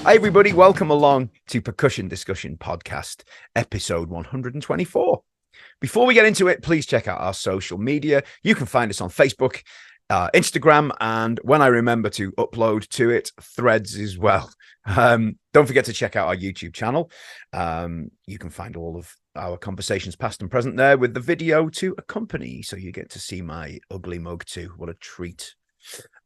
Hi, everybody. Welcome along to Percussion Discussion Podcast, episode 124. Before we get into it, please check out our social media. You can find us on Facebook, Instagram, and when I remember to upload to it, Threads as well. Don't forget to check out our YouTube channel. You can find all of our conversations past and present there with the video to accompany, so you get to see my ugly mug too. What a treat.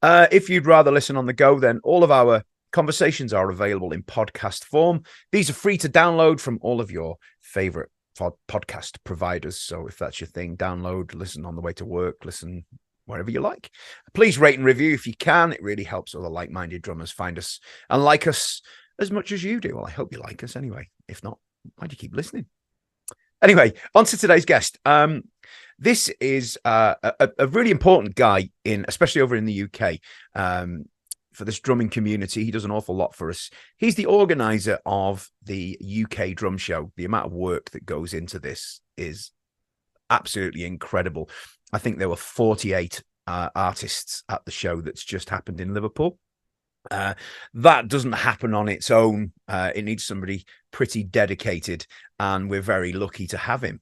If you'd rather listen on the go, then all of our conversations are available in podcast form. These are free to download from all of your favorite podcast providers. So if that's your thing, download, listen on the way to work, listen wherever you like. Please rate and review if you can. It really helps other like-minded drummers find us and like us as much as you do. Well, I hope you like us anyway. If not, why do you keep listening? Anyway, on to today's guest. This is a really important guy, especially over in the UK. For this drumming community. He does an awful lot for us. He's the organizer of the UK drum show. The amount of work that goes into this is absolutely incredible. I think there were 48 artists at the show that's just happened in Liverpool. That doesn't happen on its own. It needs somebody pretty dedicated, and we're very lucky to have him.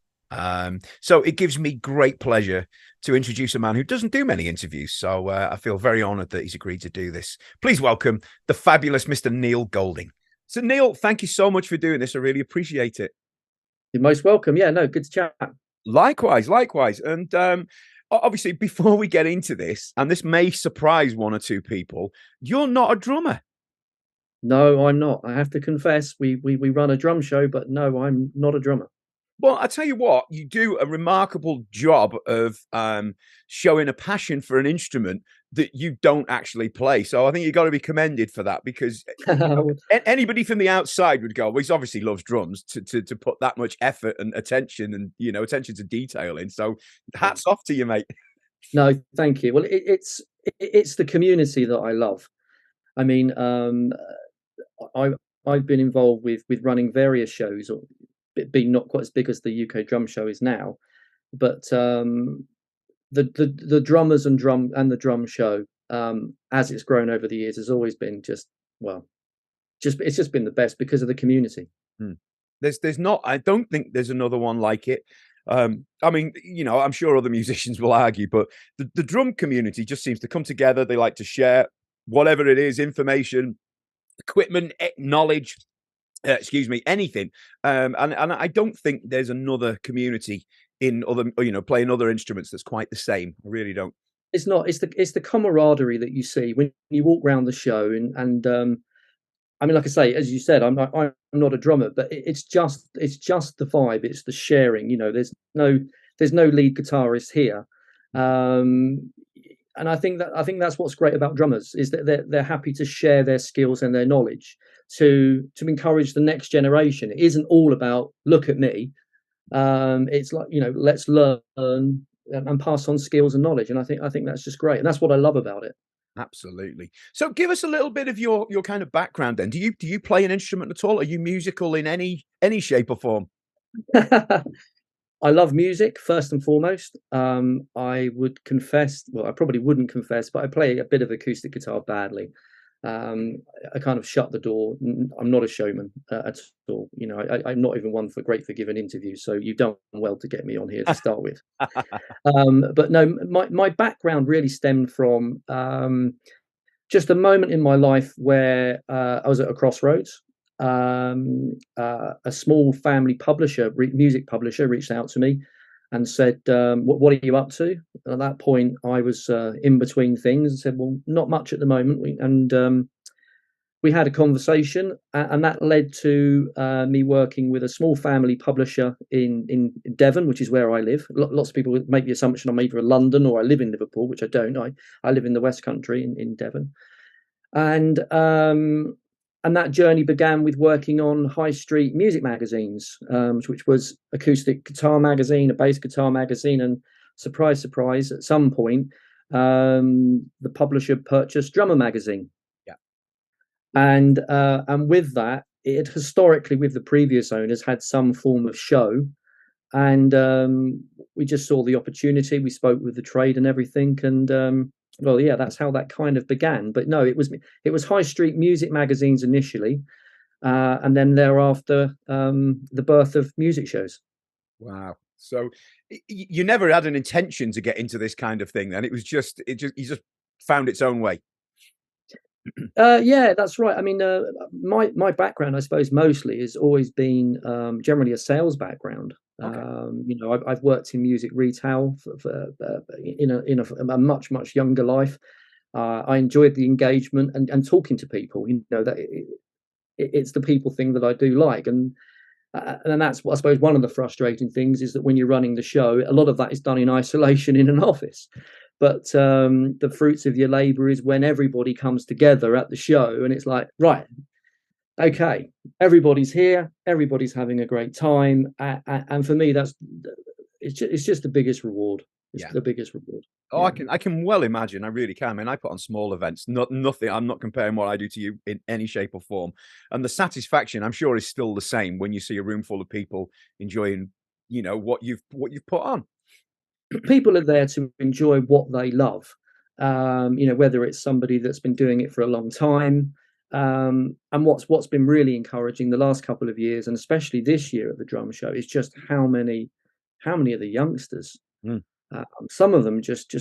So it gives me great pleasure to introduce a man who doesn't do many interviews. So I feel very honored that he's agreed to do this. Please welcome the fabulous Mr. Neil Golding. So Neil, thank you so much for doing this. I really appreciate it. You're most welcome. Yeah, no, good to chat. Likewise. And obviously, before we get into this, and this may surprise one or two people, you're not a drummer. No, I'm not. I have to confess, we run a drum show, but no, I'm not a drummer. Well, I tell you what, you do a remarkable job of showing a passion for an instrument that you don't actually play. So I think you've got to be commended for that, because anybody from the outside would go, well, he obviously loves drums to put that much effort and attention and, attention to detail in. So hats off to you, mate. No, thank you. Well, it's the community that I love. I mean, I've been involved with running various shows, or being not quite as big as the UK drum show is now, but the drummers and the drum show, as it's grown over the years, has always been it's just been the best because of the community. There's not, I don't think there's another one like it. I mean, I'm sure other musicians will argue, but the drum community just seems to come together. They like to share whatever it is, information, equipment, knowledge, anything. And I don't think there's another community in other, playing other instruments that's quite the same. I really don't. It's not. It's the camaraderie that you see when you walk around the show, and I mean, like I say, as you said, I'm not a drummer, but it's just the vibe. It's the sharing. There's no lead guitarist here, and I think that's what's great about drummers, is that they're happy to share their skills and their knowledge to encourage the next generation. It isn't all about look at me. It's like, let's learn and pass on skills and knowledge. And I think that's just great, and that's what I love about it. Absolutely. So give us a little bit of your kind of background then. Do you play an instrument at all? Are you musical in any shape or form? I love music first and foremost. I would confess, well, I probably wouldn't confess, but I play a bit of acoustic guitar badly. I kind of shut the door. I'm not a showman at all. I'm not even one for great for giving interviews. So you've done well to get me on here to start with. But no, my background really stemmed from just a moment in my life where I was at a crossroads. A small family publisher, music publisher, reached out to me and said, what are you up to? And at that point, I was in between things and said, well, not much at the moment. We had a conversation, and that led to me working with a small family publisher in Devon, which is where I live. Lots of people make the assumption I'm either in London or I live in Liverpool, which I don't. I live in the West Country in Devon. And that journey began with working on high street music magazines, which was acoustic guitar magazine, a bass guitar magazine, and surprise, surprise, at some point, the publisher purchased Drummer magazine. Yeah. And with that, it had historically, with the previous owners, had some form of show. And we just saw the opportunity. We spoke with the trade and everything, and Well, yeah, that's how that kind of began. But no, it was high street music magazines initially, and then thereafter, the birth of music shows. Wow. So you never had an intention to get into this kind of thing, then you just found its own way. Yeah, that's right. I mean, my background, I suppose, mostly has always been generally a sales background. Okay. I've worked in music retail in a much younger life. I enjoyed the engagement and talking to people. That it's the people thing that I do like, and that's what I suppose one of the frustrating things is that when you're running the show, a lot of that is done in isolation in an office. But the fruits of your labour is when everybody comes together at the show, and it's like, right, okay, everybody's here, everybody's having a great time, and for me, it's just the biggest reward. It's Yeah. the biggest reward. Oh, Yeah. I can well imagine. I really can. I mean, I put on small events. Nothing. I'm not comparing what I do to you in any shape or form. And the satisfaction, I'm sure, is still the same when you see a room full of people enjoying, what you've put on. People are there to enjoy what they love. Whether it's somebody that's been doing it for a long time. And what's been really encouraging the last couple of years, and especially this year at the drum show, is just how many of the youngsters. Mm. Some of them just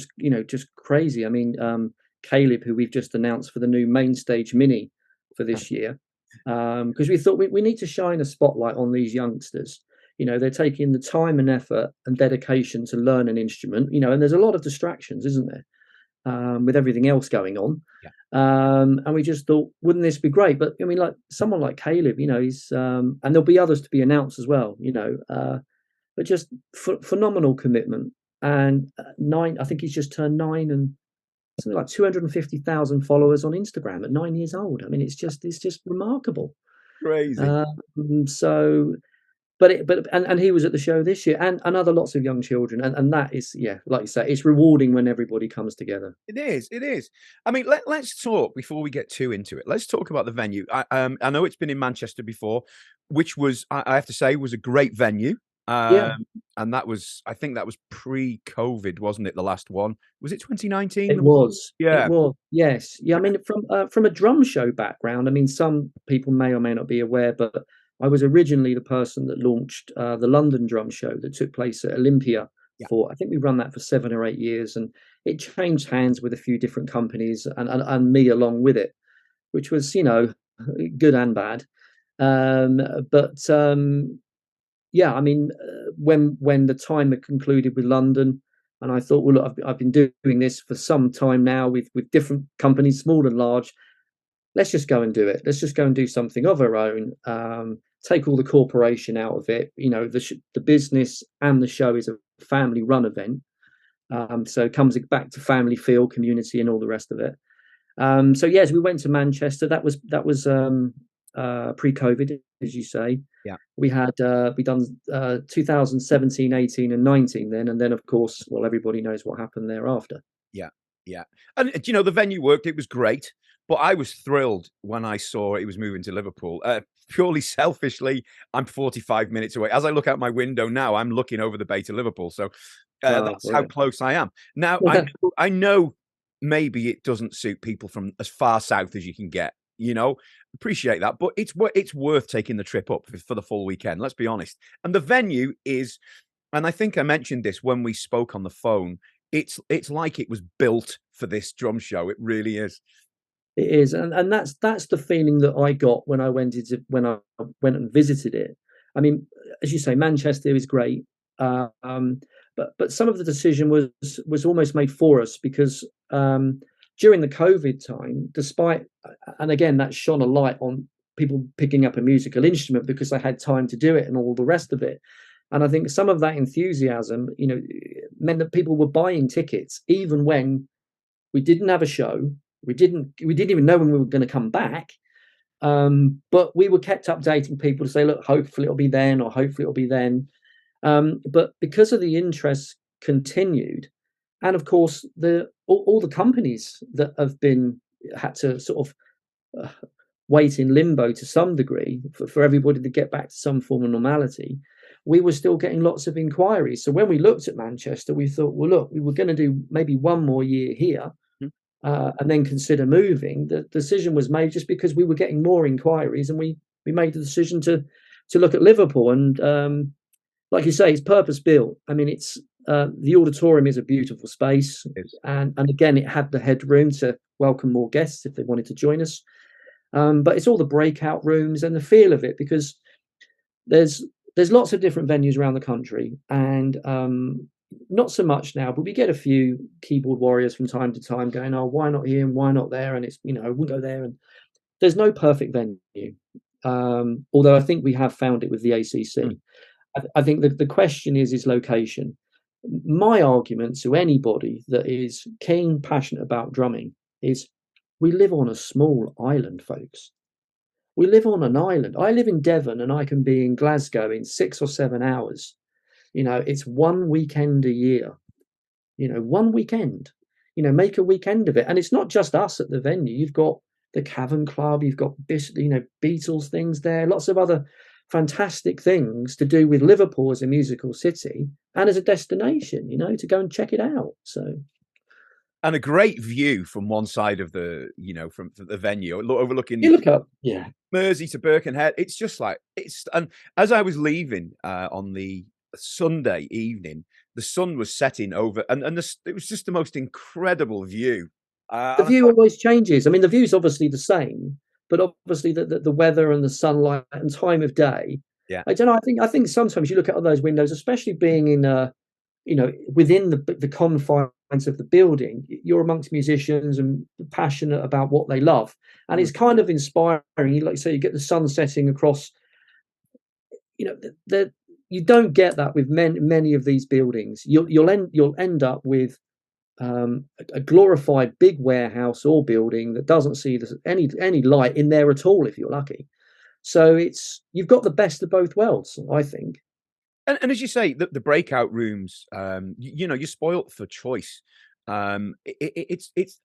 crazy. I mean, Caleb, who we've just announced for the new main stage mini for this year, because we thought we need to shine a spotlight on these youngsters. They're taking the time and effort and dedication to learn an instrument, and there's a lot of distractions, isn't there, with everything else going on. Yeah. And we just thought, wouldn't this be great? But I mean, like someone like Caleb, he's and there'll be others to be announced as well, but just phenomenal commitment. And I think he's just turned 9 and something like 250,000 followers on Instagram at 9 years old. I mean, it's just remarkable. Crazy. So but he was at the show this year, and other lots of young children, and that is, yeah, like you say, it's rewarding when everybody comes together. It is. It is. I mean, let's talk before we get too into it. Let's talk about the venue. I know it's been in Manchester before, which was I have to say was a great venue. Yeah, And I think that was pre-COVID, wasn't it? The last one was it 2019? it was. It Yeah. was. Yes. Yeah. I mean, from a drum show background, I mean, some people may or may not be aware, but I was originally the person that launched the London drum show that took place at Olympia Yeah. I think we run that for 7 or 8 years, and it changed hands with a few different companies and me along with it, which was, good and bad. But yeah, I mean, when the time had concluded with London, and I thought, well, look, I've been doing this for some time now with different companies, small and large. Let's just go and do it. Let's just go and do something of our own. Take all the corporation out of it. The business and the show is a family-run event, so it comes back to family feel, community, and all the rest of it. So yes, we went to Manchester. That was pre-COVID, as you say. Yeah. We done 2017, 18, and 19 then, and then of course, well, everybody knows what happened thereafter. Yeah. Yeah. And the venue worked. It was great. But I was thrilled when I saw it was moving to Liverpool. Purely selfishly, I'm 45 minutes away. As I look out my window now, I'm looking over the bay to Liverpool. So that's how Brilliant. close I am. Now, I know maybe it doesn't suit people from as far south as you can get, appreciate that. But it's worth taking the trip up for the full weekend. Let's be honest. And the venue is, and I think I mentioned this when we spoke on the phone, it's like it was built for this drum show. It really is. It is, and that's the feeling that I got when I went and visited it. I mean, as you say, Manchester is great, but some of the decision was almost made for us because during the COVID time, despite, and again, that shone a light on people picking up a musical instrument because they had time to do it and all the rest of it. And I think some of that enthusiasm, meant that people were buying tickets even when we didn't have a show. We didn't even know when we were going to come back. But we were kept updating people to say, look, hopefully it'll be then, or hopefully it'll be then. But because of the interest continued, and of course all the companies that have had to sort of wait in limbo to some degree for everybody to get back to some form of normality, we were still getting lots of inquiries. So when we looked at Manchester, we thought, well, look, we were going to do maybe one more year here. and then consider moving. The decision was made just because we were getting more inquiries, and we made the decision to look at Liverpool. And like you say, it's purpose built. I mean, it's the auditorium is a beautiful space, and again, it had the headroom to welcome more guests if they wanted to join us. But it's all the breakout rooms and the feel of it, because there's lots of different venues around the country, and not so much now, but we get a few keyboard warriors from time to time going, oh, why not here and why not there? And it's, we'll go there. And there's no perfect venue. Although I think we have found it with the ACC. I think that the question is location. My argument to anybody that is keen, passionate about drumming is we live on a small island, folks. We live on an island. I live in Devon and I can be in Glasgow in 6 or 7 hours. It's one weekend a year. One weekend. Make a weekend of it. And it's not just us at the venue. You've got the Cavern Club, you've got Beatles things there, lots of other fantastic things to do with Liverpool as a musical city and as a destination, to go and check it out. So, and a great view from one side of the, from the venue, overlooking you look up, Mersey to Birkenhead. It's just like and as I was leaving on the Sunday evening, the sun was setting over, and it was just the most incredible view. The view always changes. I mean, the view's obviously the same, but obviously the weather and the sunlight and time of day. Yeah, I don't know. I think sometimes you look at those windows, especially being in within the confines of the building. You're amongst musicians and passionate about what they love, and it's kind of inspiring. Like you say, you get the sun setting across. You don't get that with many of these buildings. You'll end up with a glorified big warehouse or building that doesn't see any light in there at all if you're lucky. So you've got the best of both worlds, I think. And as you say, the breakout rooms, you're spoilt for choice. I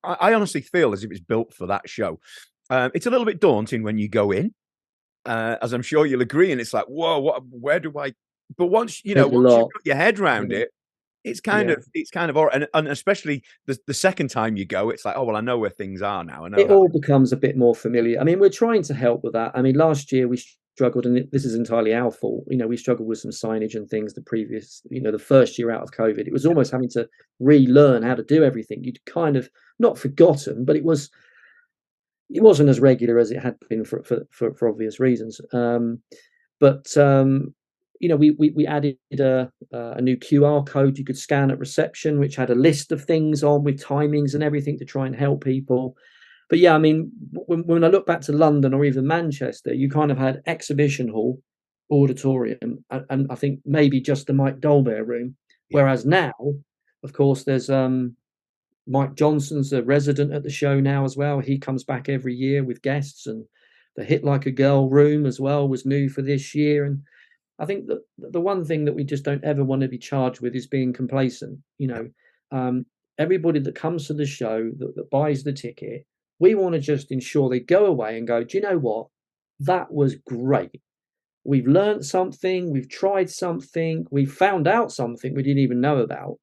honestly feel as if it's built for that show. It's a little bit daunting when you go in, as I'm sure you'll agree, and it's like, whoa, where do I? But once you've got your head around it, it's kind of and especially the second time you go, it's like, oh well, I know where things are now. I know it all becomes a bit more familiar. I mean, we're trying to help with that. I mean, last year we struggled, and this is entirely our fault. We struggled with some signage and things the first year out of COVID. It was almost having to relearn how to do everything. You'd kind of not forgotten, but it wasn't as regular as it had been for obvious reasons. We added a new QR code you could scan at reception, which had a list of things on with timings and everything to try and help people. But yeah, I mean, when I look back to London or even Manchester, you kind of had exhibition hall, auditorium, and I think maybe just the Mike Dolbear room. Yeah. Whereas now, of course, there's Mike Johnston's a resident at the show now as well. He comes back every year with guests, and the Hit Like a Girl room as well was new for this year. And I think that the one thing that we just don't ever want to be charged with is being complacent. Everybody that comes to the show, that buys the ticket, we want to just ensure they go away and go, do you know what? That was great. We've learned something. We've tried something. We found out something we didn't even know about.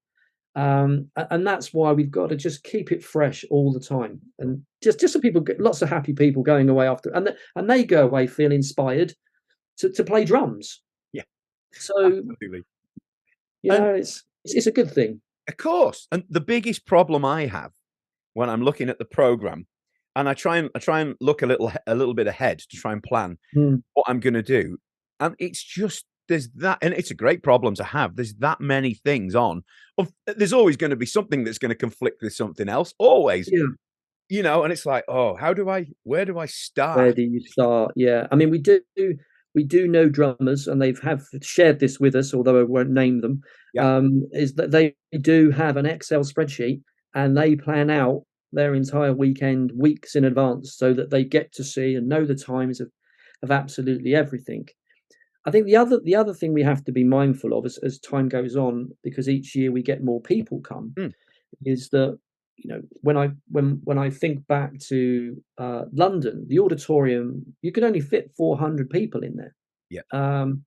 And that's why we've got to just keep it fresh all the time. And just so people get lots of happy people going away after, and they go away feel inspired to play drums. Yeah. So, absolutely. It's a good thing. Of course. And the biggest problem I have when I'm looking at the program, and I try and look a little bit ahead to try and plan what I'm going to do, and it's just there's that, and it's a great problem to have. There's that many things on. There's always going to be something that's going to conflict with something else. Always. Yeah. And it's like, oh, where do I start? Where do you start? Yeah. I mean, we do know drummers, and they have shared this with us, although I won't name them. Yeah. Is that they do have an Excel spreadsheet, and they plan out their entire weekend weeks in advance, so that they get to see and know the times of absolutely everything. I think the other thing we have to be mindful of as time goes on, because each year we get more people come, is that when I think back to London, the auditorium, you could only fit 400 people in there. Yeah. And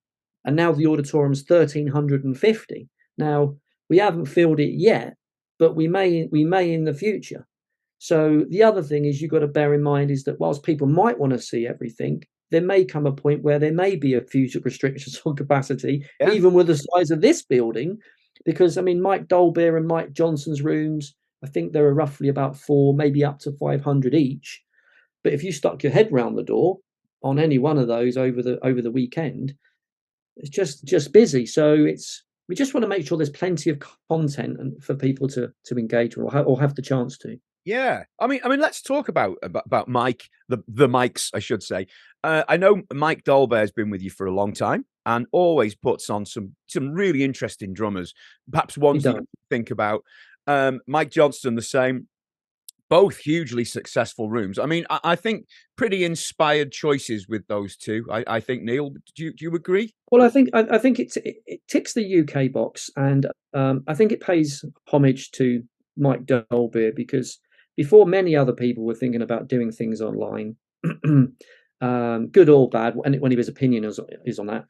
now the auditorium's 1,350. Now we haven't filled it yet, but we may in the future. So the other thing is you've got to bear in mind is that whilst people might want to see everything, there may come a point where there may be a few restrictions on capacity, Yeah. even with the size of this building, because I mean Mike Dolbear and Mike Johnston's rooms, I think there are roughly about 4, maybe up to 500 each. But if you stuck your head round the door on any one of those over the weekend, it's just busy. So we just want to make sure there's plenty of content and for people to engage with or have the chance to. Yeah, I mean, let's talk about Mike, the Mikes, I should say. I know Mike Dolbear has been with you for a long time and always puts on some really interesting drummers. Perhaps He ones that does. you think about. Mike Johnston, the same. Both hugely successful rooms. I mean, I think pretty inspired choices with those two. I think Neil, do you agree? Well, I think it ticks the UK box, and I think it pays homage to Mike Dolbear because before many other people were thinking about doing things online, good or bad, when his opinion is on that,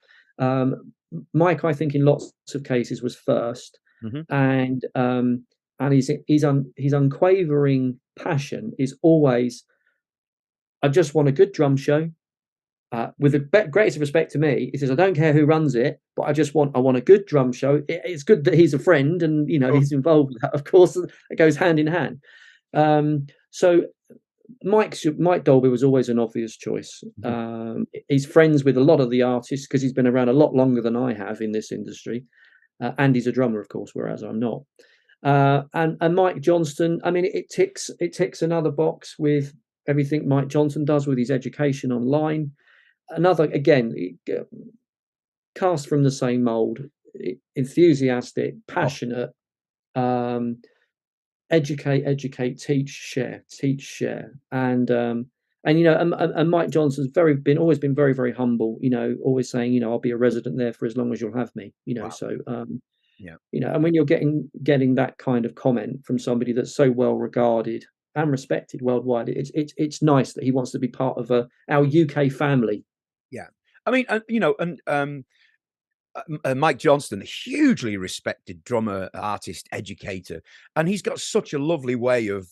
Mike, I think in lots of cases was first, Hmm. and his unquavering passion is always, I just want a good drum show. With the greatest respect to me, he says, I don't care who runs it, but I want a good drum show. It's good that he's a friend and Oh, he's involved with that. Of course, it goes hand in hand. So Mike Dolby was always an obvious choice. mhm. He's friends with a lot of the artists because he's been around a lot longer than I have in this industry, and he's a drummer, of course, whereas I'm not. And Mike Johnston, I mean, it ticks another box with everything Mike Johnston does with his education online. Another, again, cast from the same mold, enthusiastic, Oh, passionate, um, educate, teach, share, and and Mike Johnson's always been very, very humble. Always saying, I'll be a resident there for as long as you'll have me. wow. So Yeah. and when you're getting that kind of comment from somebody that's so well regarded and respected worldwide, it's nice that he wants to be part of our UK family. Yeah. I mean, Mike Johnston, hugely respected drummer, artist, educator, and he's got such a lovely way of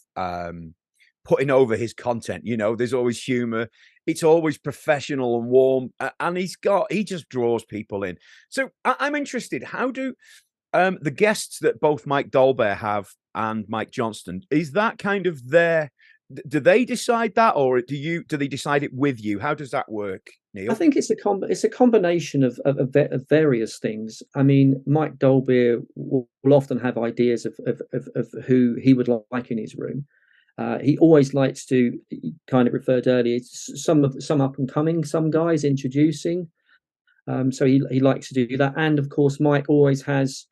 putting over his content. There's always humor. It's always professional and warm, and he just draws people in. So I'm interested. How do the guests that both Mike Dolbear have and Mike Johnston, is that kind of their? Do they decide that, or do they decide it with you? How does that work, I Neil? think it's a combination of various things. I mean, Mike Dolbear will often have ideas of who he would like in his room. He always likes to, kind of referred earlier, some up and coming, some guys introducing. So he likes to do that, and of course, Mike always has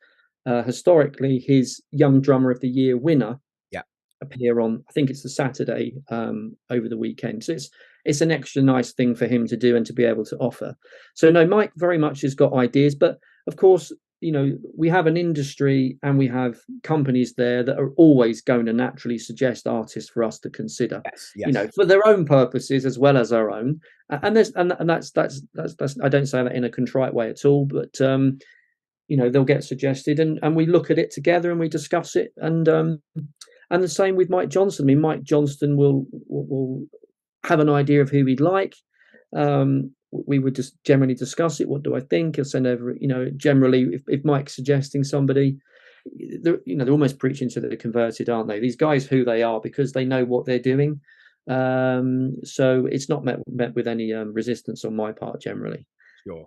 historically his Young Drummer of the Year winner Yeah. appear on. I think it's the Saturday over the weekend. So it's an extra nice thing for him to do and to be able to offer. So no, Mike very much has got ideas, but of course, we have an industry and we have companies there that are always going to naturally suggest artists for us to consider. Yes. Yes. For their own purposes as well as our own. And there's and that's I don't say that in a contrite way at all, but they'll get suggested and we look at it together and we discuss it and the same with Mike Johnston. I mean, Mike Johnston will have an idea of who he'd like. We would just generally discuss it. What do I think? He'll send over, generally, if Mike's suggesting somebody, they're almost preaching to the converted, aren't they? These guys, who they are, because they know what they're doing. So it's not met with any resistance on my part generally. Sure.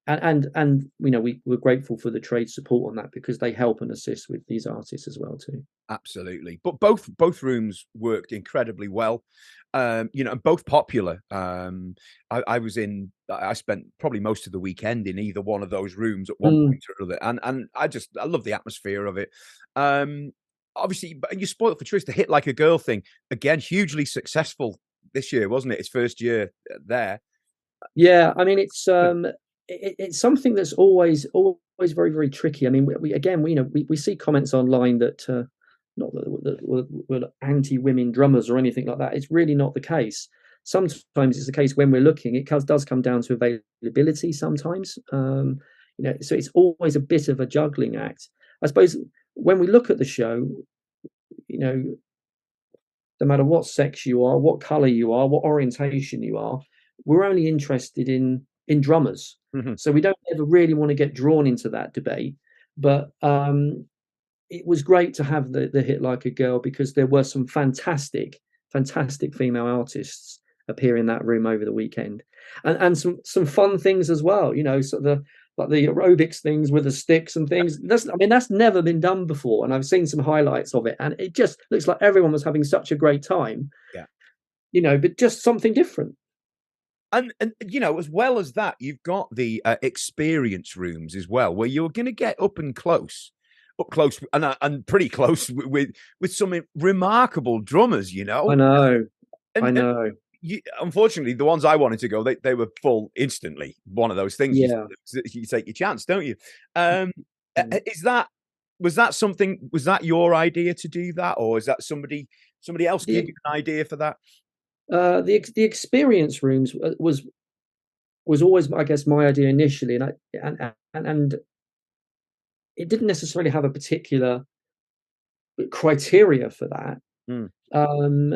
And we're grateful for the trade support on that because they help and assist with these artists as well too. Absolutely. But both rooms worked incredibly well. And both popular. I spent probably most of the weekend in either one of those rooms at one point or other. And I love the atmosphere of it. Obviously, but you spoiled for choice. The Hit Like a Girl thing, again, hugely successful this year, wasn't it? Its first year there. Yeah, I mean it's something that's always very, very tricky. I mean, we see comments online that not that we're anti-women drummers or anything like that. It's really not the case. Sometimes it's the case when we're looking. It does come down to availability sometimes. So it's always a bit of a juggling act. I suppose when we look at the show, you know, no matter what sex you are, what color you are, what orientation you are, we're only interested in drummers. Mhm. So we don't ever really want to get drawn into that debate. But it was great to have the hit like a girl, because there were some fantastic female artists appear in that room over the weekend, and some fun things as well. You know, so the like the aerobics things with the sticks and things. That's never been done before, and I've seen some highlights of it, and it just looks like everyone was having such a great time. Yeah. You know, but just something different. And you know, as well as that, you've got the experience rooms as well, where you're going to get up close, and pretty close with some remarkable drummers. You I know, know, I and know. unfortunately, the ones I wanted to go, they were full instantly. One of those things Yeah. you take your chance, don't you? Um, Mm. is that was that something? Was that your idea to do that, or is that somebody else give The you an idea for that? the experience rooms was always, I guess, my idea initially, and it didn't necessarily have a particular criteria for that. Mm, Um,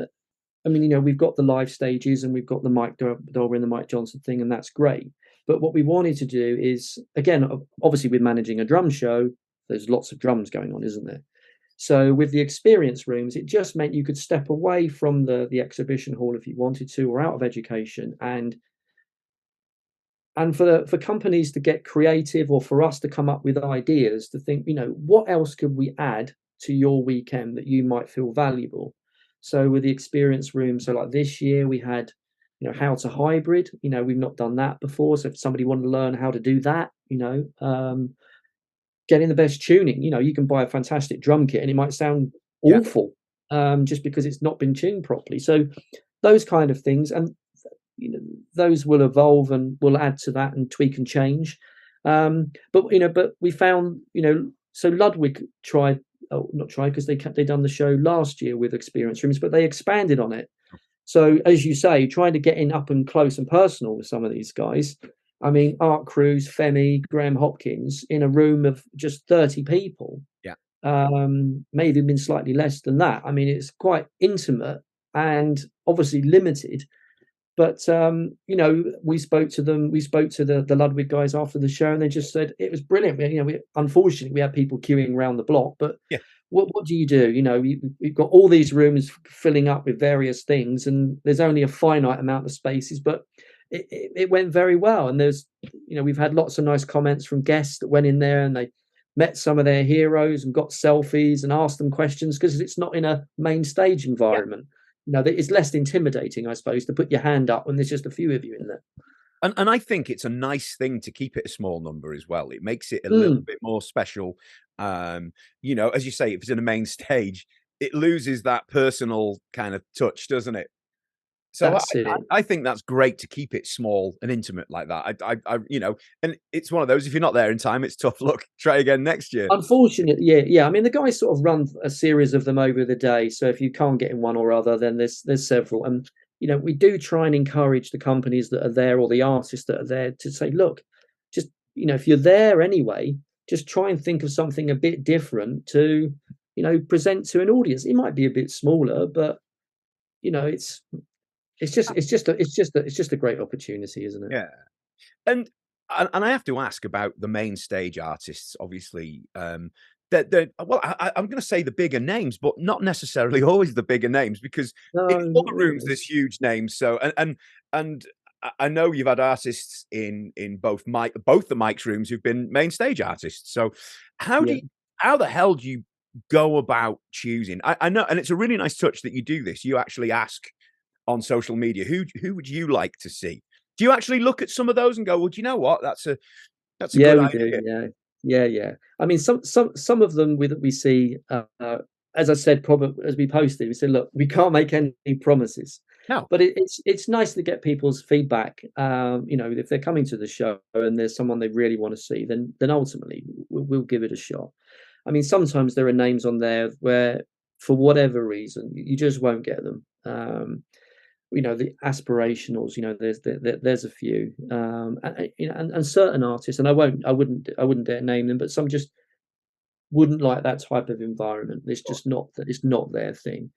I mean, you know, we've got the live stages and we've got the Mike Dolbear and the Mike Johnston thing, and that's great. But what we wanted to do is, again, obviously, we're managing a drum show. There's lots of drums going on, isn't there? So with the experience rooms, it just meant you could step away from the exhibition hall if you wanted to, or out of education, and for companies to get creative, or for us to come up with ideas, to think, you know, what else could we add to your weekend that you might feel valuable. So with the experience room, so like this year we had, you know, how to hybrid. You know, we've not done that before, so if somebody wanted to learn how to do that, you know, getting the best tuning. You know, you can buy a fantastic drum kit and it might sound yeah. awful, just because it's not been tuned properly. So those kind of things, and you know, those will evolve and will add to that and tweak and change. But you know, but we found, you know, so Ludwig tried, oh, not tried, because they done the show last year with experience rooms, but they expanded on it. So as you say, trying to get in up and close and personal with some of these guys. I mean, Art Cruz, Femi, Graham Hopkins in a room of just 30 people, Yeah. maybe been slightly less than that. I mean, it's quite intimate and obviously limited. But you know, we spoke to them. We spoke to the Ludwig guys after the show, and they just said it was brilliant. You know, unfortunately we had people queuing around the block, but Yeah. what do you do? You know, we've got all these rooms filling up with various things, and there's only a finite amount of spaces. But it went very well, and there's, you know, we've had lots of nice comments from guests that went in there and they met some of their heroes and got selfies and asked them questions, because it's not in a main stage environment. You know, it's less intimidating, I suppose, to put your hand up when there's just a few of you in there. And I think it's a nice thing to keep it a small number as well. It makes it a little Mm, bit more special. You know, as you say, if it's in a main stage, it loses that personal kind of touch, doesn't it? So that's it. I think that's great to keep it small and intimate like that. You know, and it's one of those. If you're not there in time, it's tough luck. Try again next year. Unfortunately, yeah, yeah. I mean, the guys sort of run a series of them over the day, so if you can't get in one or other, then there's several. And you know, we do try and encourage the companies that are there, or the artists that are there, to say, look, just, you know, if you're there anyway, just try and think of something a bit different to, you know, present to an audience. It might be a bit smaller, but you know, it's just a great opportunity, isn't it? Yeah. And and I have to ask about the main stage artists, obviously. That well, I'm going to say the bigger names, but not necessarily always the bigger names, because in No, other not rooms there's always. huge names. So and I know you've had artists in both the Mike's rooms who've been main stage artists. So how do Yeah. you, how the hell do you go about choosing? I know, and it's a really nice touch that you do this. You actually ask on social media, who would you like to see? Do you actually look at some of those and go, well, do you know what? That's a Yeah, good we do. idea. Yeah, yeah, yeah. I mean, some of them we see. As I said, probably as we posted, we said, look, we can't make any promises, No. but it's nice to get people's feedback. You know, if they're coming to the show and there's someone they really want to see, then ultimately we'll give it a shot. I mean, sometimes there are names on there where, for whatever reason, you just won't get them. You know, the aspirationals, you know, there's a few, you know, and certain artists, and I wouldn't dare name them, but some just wouldn't like that type of environment. It's just not, it's not their thing.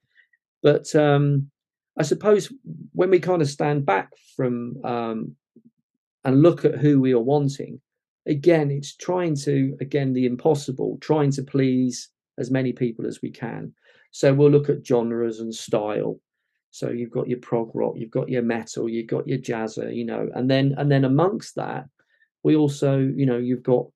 But I suppose when we kind of stand back from and look at who we are wanting, again, it's trying to, again, the impossible, trying to please as many people as we can. So we'll look at genres and style. So you've got your prog rock, you've got your metal, you've got your jazzer, and then amongst that, we also, you've got,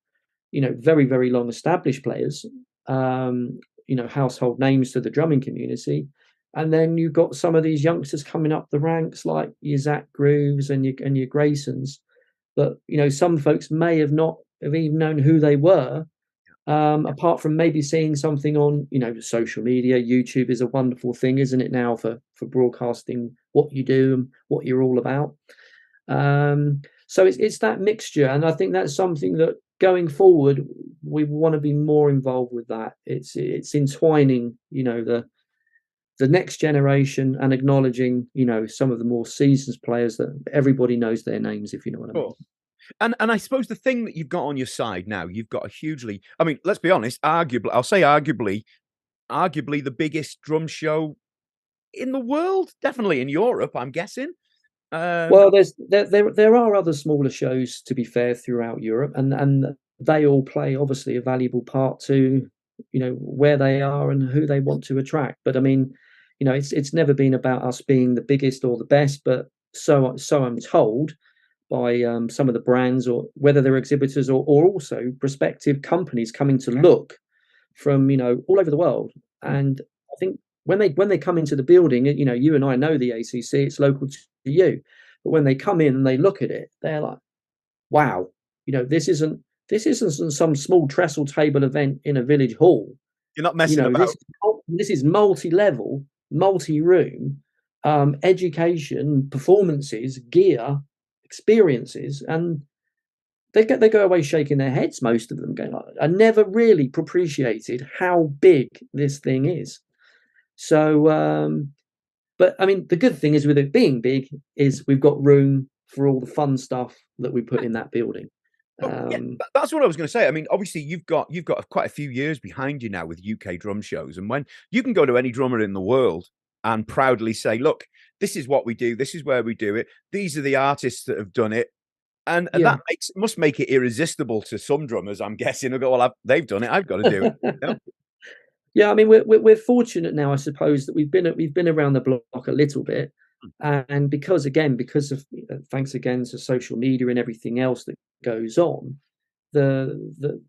very, very long established players, household names to the drumming community. And then you've got some of these youngsters coming up the ranks, like your Zach Grooves and your Graysons, that some folks may have not have even known who they were, apart from maybe seeing something on social media. YouTube is a wonderful thing, isn't it, now for broadcasting what you do and what you're all about. So it's that mixture, and I think that's something that going forward we want to be more involved with. That it's entwining the next generation and acknowledging some of the more seasoned players that everybody knows their names, if you know what I mean. And I suppose the thing that you've got on your side now, you've got a hugely, I mean, let's be honest, arguably the biggest drum show in the world, definitely in Europe, I'm guessing. Well, there are other smaller shows, to be fair, throughout Europe, and they all play obviously a valuable part to where they are and who they want to attract. But I mean, it's never been about us being the biggest or the best, but so I'm told by some of the brands, or whether they're exhibitors or also prospective companies coming to look from all over the world. And I think when they come into the building, you and I know the ACC, it's local to you, but when they come in and they look at it, they're like, wow, this isn't some small trestle table event in a village hall. You're not messing about. This is multi-level, multi-room, education, performances, gear, experiences, and they go away shaking their heads, most of them, going like, I never really appreciated how big this thing is. So but I mean, the good thing is with it being big is we've got room for all the fun stuff that we put in that building. Yeah, that's what I was going to say. I mean, obviously you've got quite a few years behind you now with UK drum shows, and when you can go to any drummer in the world and proudly say, look, this is what we do, this is where we do it, these are the artists that have done it, and that must make it irresistible to some drummers, I'm guessing. They'll go, well, they've done it, I've got to do it. Yeah, I mean, we're fortunate now, I suppose, that we've been around the block a little bit, and because of thanks again to social media and everything else that goes on, the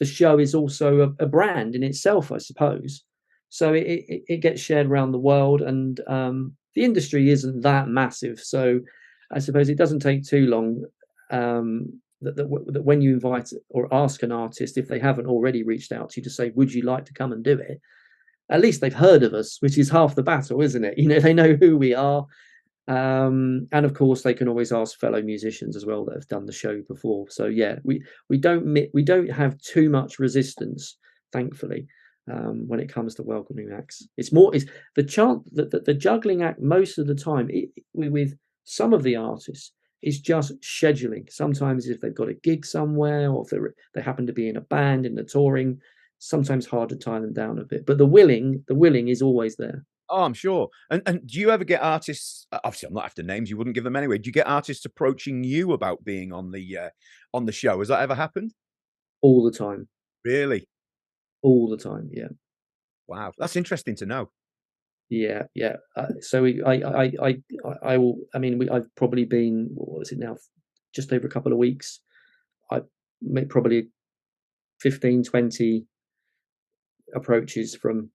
show is also a brand in itself, I suppose. So it gets shared around the world, and the industry isn't that massive, so I suppose it doesn't take too long that when you invite or ask an artist, if they haven't already reached out to you to say, would you like to come and do it, at least they've heard of us, which is half the battle, isn't it? They know who we are. And of course they can always ask fellow musicians as well that have done the show before. So yeah, we don't have too much resistance, thankfully, when it comes to welcoming acts. It's the juggling act most of the time with some of the artists is just scheduling. Sometimes if they've got a gig somewhere, or if they happen to be in a band in the touring, sometimes hard to tie them down a bit. But the willing is always there. Oh, I'm sure. And do you ever get artists? Obviously, I'm not after names. You wouldn't give them anyway. Do you get artists approaching you about being on the show? Has that ever happened? All the time. Really? All the time. Yeah. Wow, that's interesting to know. Yeah. So I will. I mean, I've probably been, what was it now? Just over a couple of weeks. I make probably 15, 20 approaches from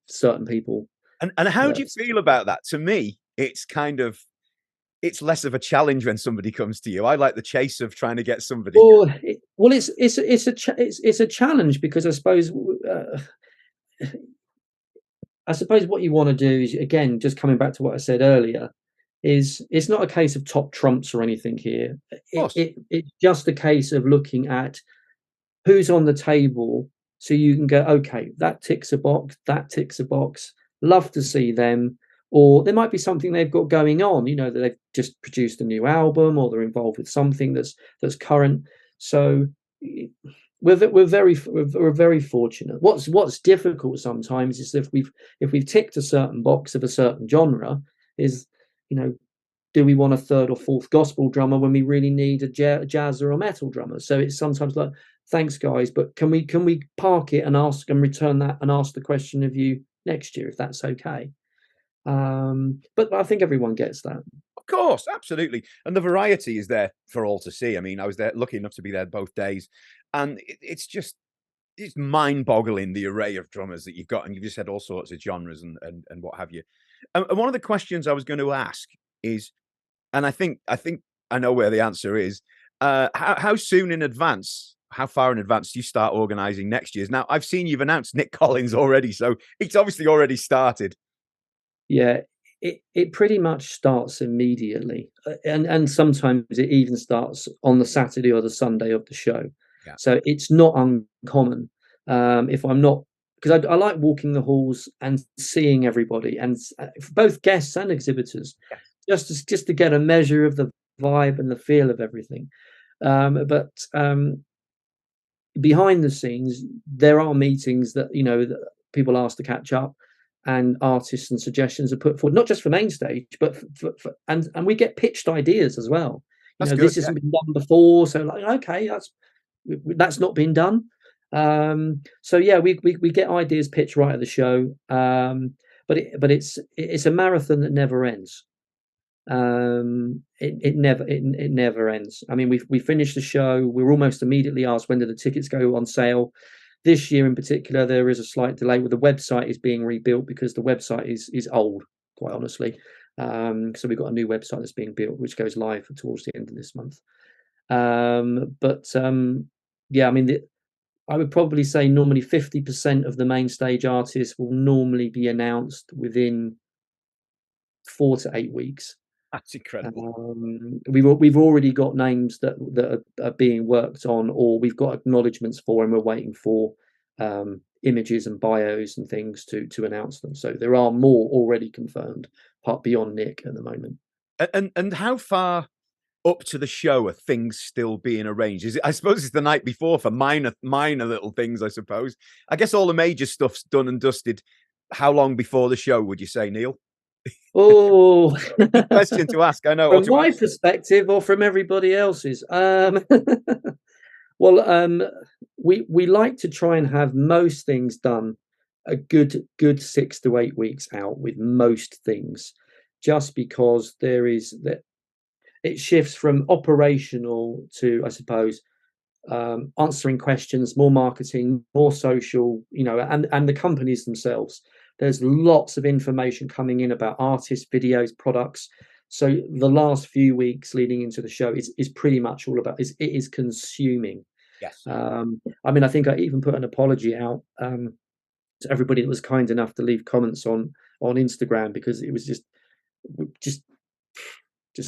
certain people. And how do you feel about that? To me, it's less of a challenge when somebody comes to you. I like the chase of trying to get somebody. Well, it's a challenge, because I suppose what you want to do is, again, just coming back to what I said earlier, is it's not a case of top trumps or anything here. It's just a case of looking at who's on the table, so you can go, okay, that ticks a box, that ticks a box. Love to see them. Or there might be something they've got going on, that they've just produced a new album, or they're involved with something that's current. So we're very fortunate. What's difficult sometimes is if we've ticked a certain box of a certain genre, is, you know, do we want a third or fourth gospel drummer when we really need a jazz or a metal drummer? So it's sometimes like, thanks guys, but can we park it and ask and return that and ask the question of you next year if that's okay? But I think everyone gets that. Of course, absolutely. And the variety is there for all to see. I mean, I was there lucky enough to be there both days, and it's mind-boggling the array of drummers that you've got, and you've just had all sorts of genres and what have you. And one of the questions I was going to ask is, and I think I know where the answer is. How soon in advance? How far in advance do you start organising next year's? Now, I've seen you've announced Nick Collins already, so it's obviously already started. Yeah, it pretty much starts immediately, and sometimes it even starts on the Saturday or the Sunday of the show. Yeah. So it's not uncommon. If I'm not, because I like walking the halls and seeing everybody, and both guests and exhibitors, just to get a measure of the vibe and the feel of everything. But behind the scenes, there are meetings that, you know, that people ask to catch up, and artists and suggestions are put forward, not just for main stage, but and we get pitched ideas as well. You That's know, good. this hasn't been done before, so like, okay, that's not been done. So yeah, we get ideas pitched right at the show. But it's a marathon that never ends. It never ends. I mean, we finish the show, we're almost immediately asked when do the tickets go on sale. This year in particular, there is a slight delay where the website is being rebuilt because the website is old, quite honestly. So we've got a new website that's being built, which goes live towards the end of this month. Yeah, I mean, I would probably say normally 50% of the main stage artists will normally be announced within 4 to 8 weeks. That's incredible. We've already got names that are being worked on, or we've got acknowledgements for, and we're waiting for images and bios and things to announce them. So there are more already confirmed, part beyond Nick at the moment. And how far up to the show are things still being arranged? Is it? I suppose it's the night before for minor little things. I suppose. I guess all the major stuff's done and dusted. How long before the show would you say, Neil? Oh, Good question to ask. I know. from my perspective or from everybody else's. Well, we like to try and have most things done a good 6 to 8 weeks out with most things, just because there is that it shifts from operational to, I suppose, answering questions, more marketing, more social, you know, and the companies themselves. There's lots of information coming in about artists, videos, products. So the last few weeks leading into the show is pretty much all about it is consuming. Yes. I mean, I think I even put an apology out to everybody that was kind enough to leave comments on Instagram, because it was just I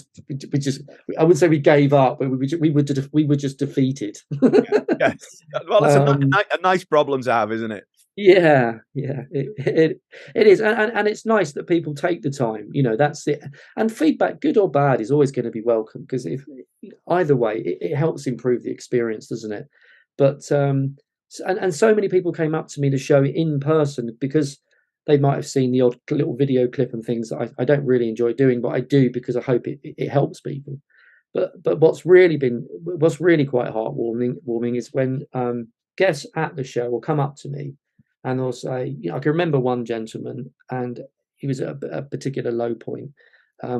wouldn't say we gave up, but we were just defeated. Yes. Well, that's a nice problem to have, isn't it? Yeah, it is, and it's nice that people take the time. You know, that's it. And feedback, good or bad, is always going to be welcome, because if either way, it helps improve the experience, doesn't it? But and so many people came up to me to show it in person, because they might have seen the odd little video clip and things that I don't really enjoy doing, but I do because I hope it helps people. But what's really quite heartwarming is when guests at the show will come up to me and they'll say, you know, I can remember one gentleman, and he was at a particular low point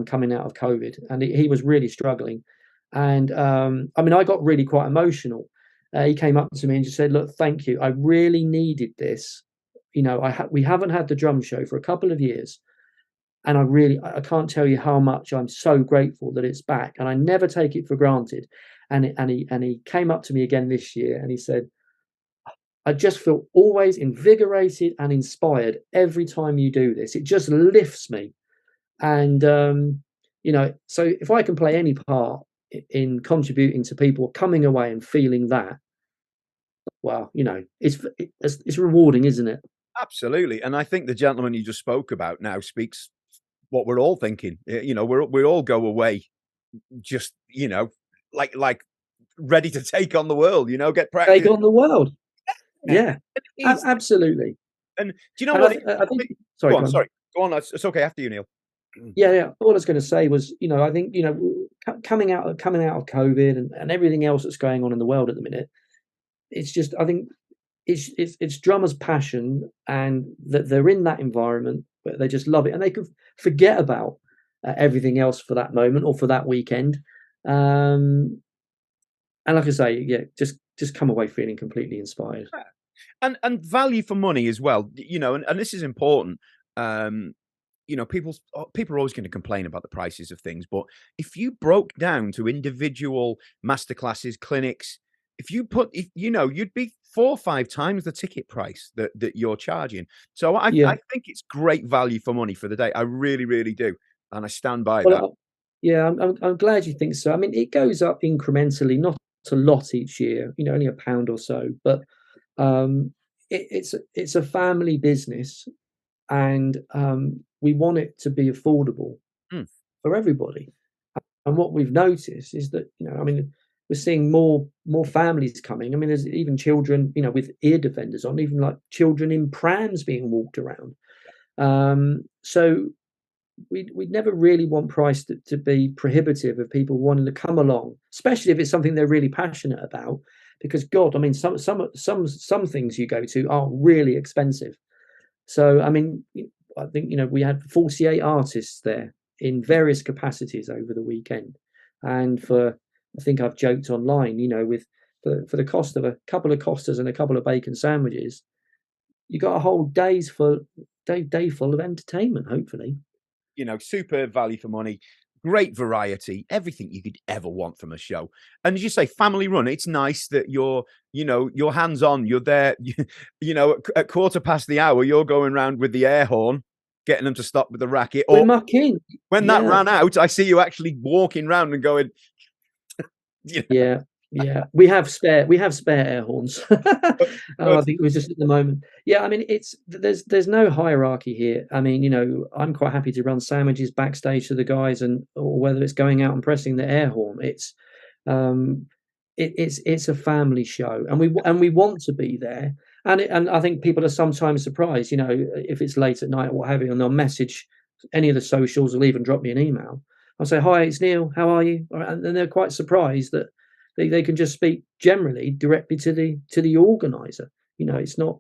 coming out of COVID, and he was really struggling. And I mean, I got really quite emotional. He came up to me and just said, "Look, thank you. I really needed this. You know, we haven't had the drum show for a couple of years, and I can't tell you how much I'm so grateful that it's back, and I never take it for granted." And he came up to me again this year, and he said, I just feel always invigorated and inspired every time you do this. It just lifts me. And, you know, so if I can play any part in contributing to people coming away and feeling that, well, you know, it's rewarding, isn't it? Absolutely. And I think the gentleman you just spoke about now speaks what we're all thinking. You know, we all go away just, you know, like ready to take on the world, get take practice. on the world. Yeah. Yeah, It's, absolutely. and do you know And what? I think, Go sorry, go on, on. sorry. Go on. It's okay after you, Neil. Yeah, yeah. All I was going to say was, I think, coming out of COVID and everything else that's going on in the world at the minute, it's just, I think it's drummers' passion, and that they're in that environment where they just love it, and they could forget about everything else for that moment or for that weekend. And like I say, yeah, just come away feeling completely inspired. And value for money as well, and this is important. People are always going to complain about the prices of things, but if you broke down to individual masterclasses, clinics, you'd be 4 or 5 times the ticket price that you're charging. So I think it's great value for money for the day. I really, really do, and I stand by that. Yeah, I'm glad you think so. I mean, it goes up incrementally, not a lot each year. Only £1 or so, but it's a family business, and we want it to be affordable for everybody. And what we've noticed is that, I mean, we're seeing more families coming. I mean, there's even children, with ear defenders on, even like children in prams being walked around. So we'd never really want price to be prohibitive of people wanting to come along, especially if it's something they're really passionate about. Because God, I mean, some things you go to are really expensive. So I mean, I think we had 48 artists there in various capacities over the weekend, and I think I've joked online, with for the cost of a couple of Costas and a couple of bacon sandwiches, you got a whole day full of entertainment, hopefully. Super value for money, great variety, everything you could ever want from a show. And as you say, family run. It's nice that you're hands on. You're there. At 1:15, you're going around with the air horn, getting them to stop with the racket. We're Or mucking. when that ran out, I see you actually walking around and going. Yeah. Yeah, we have spare air horns. I think it was just at the moment. Yeah, I mean, there's no hierarchy here. I mean, I'm quite happy to run sandwiches backstage to the guys, or whether it's going out and pressing the air horn. It's a family show, and we want to be there. And I think people are sometimes surprised, if it's late at night or what have you, and they'll message any of the socials, or even drop me an email. I'll say, "Hi, it's Neil. How are you?" And they're quite surprised that they can just speak generally directly to the organizer. It's not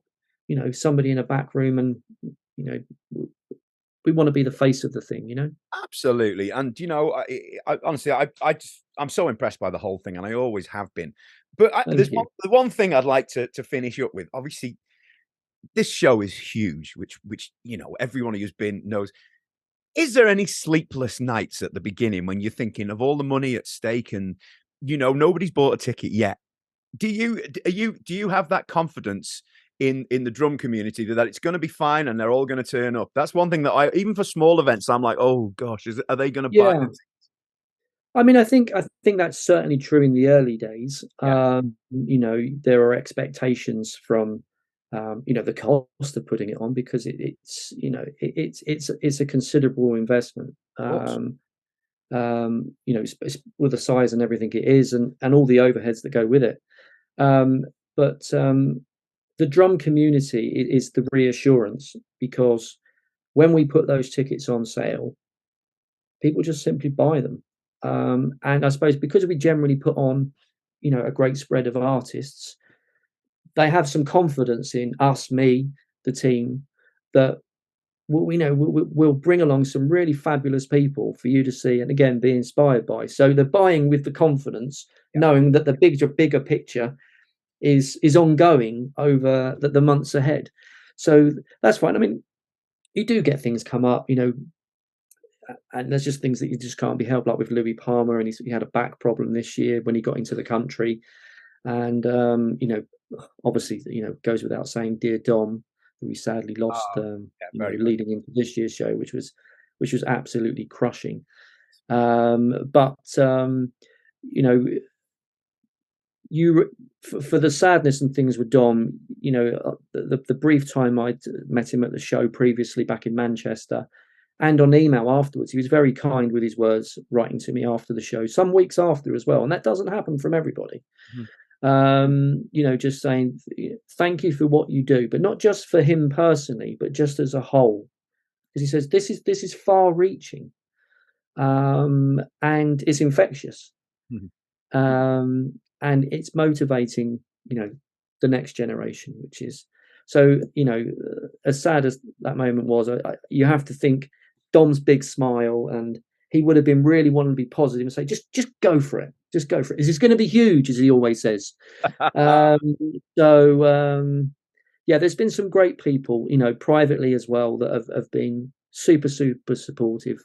somebody in a back room, and we want to be the face of the thing. Absolutely. And I honestly, I'm so impressed by the whole thing, and I always have been. But the one thing I'd like to finish up with. Obviously, this show is huge, which everyone who's been knows. Is there any sleepless nights at the beginning when you're thinking of all the money at stake and nobody's bought a ticket yet? Do you have that confidence in the drum community that it's going to be fine and they're all going to turn up? That's one thing that even for small events, I'm like, oh gosh, are they going to buy it? I mean, I think that's certainly true in the early days. Yeah. There are expectations from the cost of putting it on, because it's a considerable investment. With the size and everything it is, and all the overheads that go with it. But the drum community is the reassurance, because when we put those tickets on sale, people just simply buy them. And I suppose because we generally put on, a great spread of artists, they have some confidence in us, me, the team, that we'll bring along some really fabulous people for you to see, and again, be inspired by. So they're buying with the confidence, knowing that the bigger picture is ongoing over the months ahead. So that's fine. I mean, you do get things come up, and there's just things that you just can't be helped, like with Louis Palmer, and he had a back problem this year when he got into the country. And obviously, goes without saying, dear Dom, who we sadly lost leading into this year's show, which was absolutely crushing. But you for the sadness and things with Dom, the brief time I'd met him at the show previously back in Manchester, and on email afterwards. He was very kind with his words, writing to me after the show, some weeks after as well. And that doesn't happen from everybody. Just saying thank you for what you do, but not just for him personally, but just as a whole. Because he says this is far reaching, and it's infectious, and it's motivating, the next generation, which is so, as sad as that moment was, you have to think Dom's big smile, and he would have been really wanting to be positive and say, just go for it. Just go for it. It's going to be huge, as he always says. Yeah, there's been some great people, privately as well, that have been super supportive.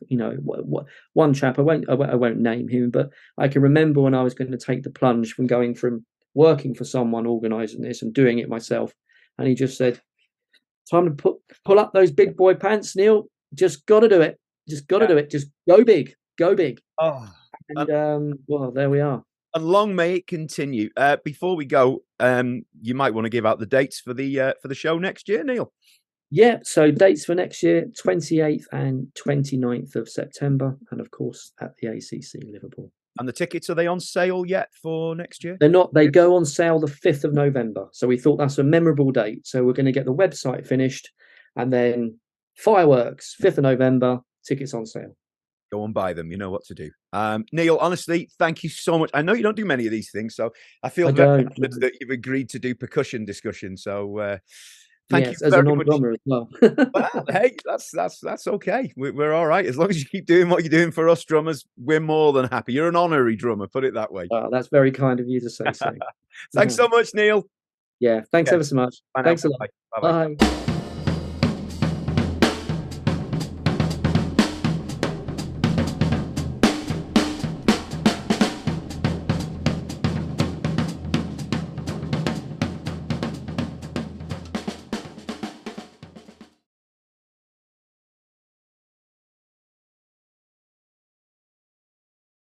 One chap, I won't name him, but I can remember when I was going to take the plunge from going from working for someone organising this and doing it myself, and he just said, time to pull up those big boy pants, Neil. Just got to do it. Just got to do it. Just go big. Oh, and well, there we are. And long may it continue. Before we go, you might want to give out the dates for the show next year, Neil. Yeah, so dates for next year, 28th and 29th of September, and of course at the ACC Liverpool. And the tickets, are they on sale yet for next year? They're not. They go on sale the 5th of November. So we thought that's a memorable date. So we're going to get the website finished, and then fireworks, 5th of November, tickets on sale. Go and buy them. You know what to do. Neil, honestly, thank you so much. I know you don't do many of these things, so I feel very good that you've agreed to do percussion discussion. So thank you as a non-drummer as well. Well, hey, that's okay. We're all right. As long as you keep doing what you're doing for us drummers, we're more than happy. You're an honorary drummer, put it that way. Oh, that's very kind of you to say so. Thanks so much, Neil. Yeah, thanks ever so much. Thanks a lot. Bye-bye. Bye.